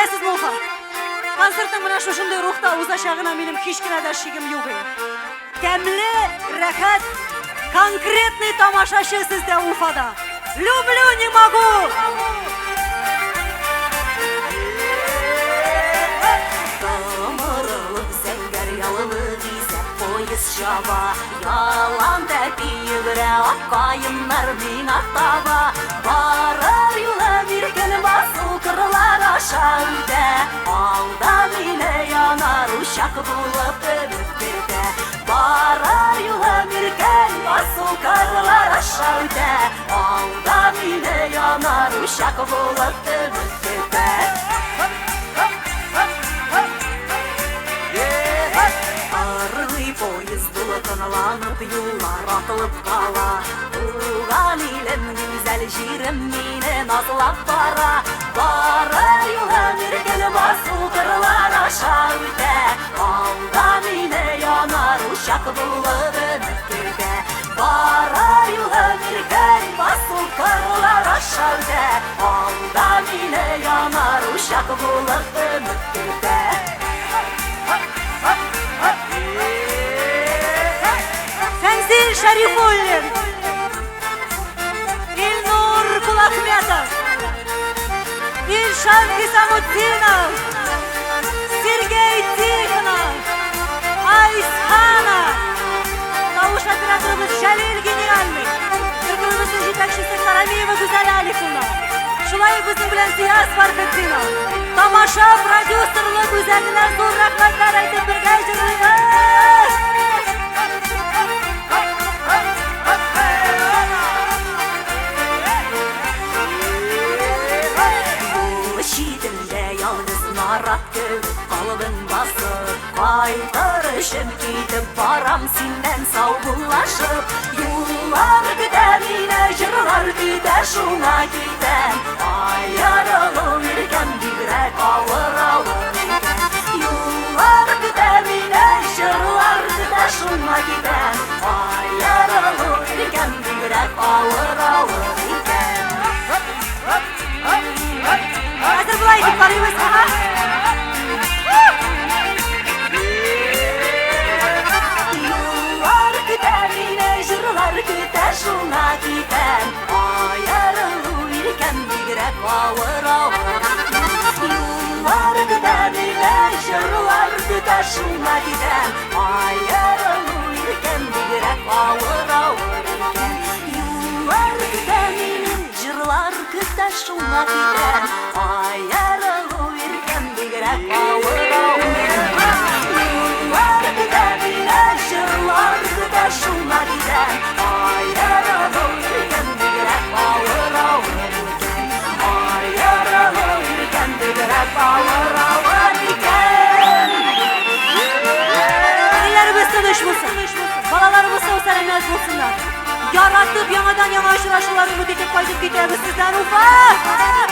Білесіз Уфа, концерттің мына шушындай рухта узашағына менің кішкене да шегім жоқ еді. Тәмлі, рахат, конкретный тамашашы сізде Уфада. Люблю, не могу! Тамырылып зәңгәр ялылы визә поезд шаба, ялан тәпиігірі аққайынлар миңа таба. Барар юлы миркен басу қырлар аша үтә, алда мине янар ушақ булып өбіп кетә. Барар юлы миркен басу қырлар аша үтә, алда мине янар ушақ булып өбіп кетә. Поезд булатынланып юллар атылып кала, туган илем güzel җирем мине назлап бара. Барар юлы миркен басу кырлар аша үтә, алда мине янар ушак булып өнеп китә. Барар юлы миркен басу кырлар аша үтә, алда мине янар ушак булып өнеп китә. Тәнзил Шарифуллин, Илнур Кулахметов, Ильшан Хисамуддинов, Сергей Тихонов, Айсханов, Тауыш операторымыз Жәлел Гениальный, Түркіміздің жетекшісі Карамиева Гүзәл Әлиховна, шулай біздің белән Зияз Фархетдинов, тамаша продюсерлык үзәгенә зур рәхмәтләр әйтеп бергә җырлыйбыз. Нарат кебек калыбын басып, кайтарышым китеп барам синнән саубуллашып. Юллар көтә мине, җырлар көтә, шуңа китәм. Аярылу икән бигрәк авыр икән. Юллар көтә мине, җырлар көтә, шуңа китәм. Аярылу икән бигрәк авыр икән. Хәзер булай дип карыйбыз, ага. Юллар көтә мине, җырлар көтә, шуңа китәм. Аярылу икән бигрәк авыр икән. Юллар көтә мине, җырлар көтә, шуңа китәм. Аярылу икән бигрәк авыр икән. Юллар көтә мине, җырлар көтә, шуңа китәм. Аярылу икән бигрәк авыр икән. Юллар көтә мине, җырлар көтә, шуңа китәм. Аярылу икән бигрәк авыр икән. Аярылу икән бигрәк авыр икән. Ellerimiz tanış bulsun, balalarımız sağ selamet bulsunlar. Yaratıp yanadan yana aşıraşıları ümit edip kaydıp gidelim sizden Ufa!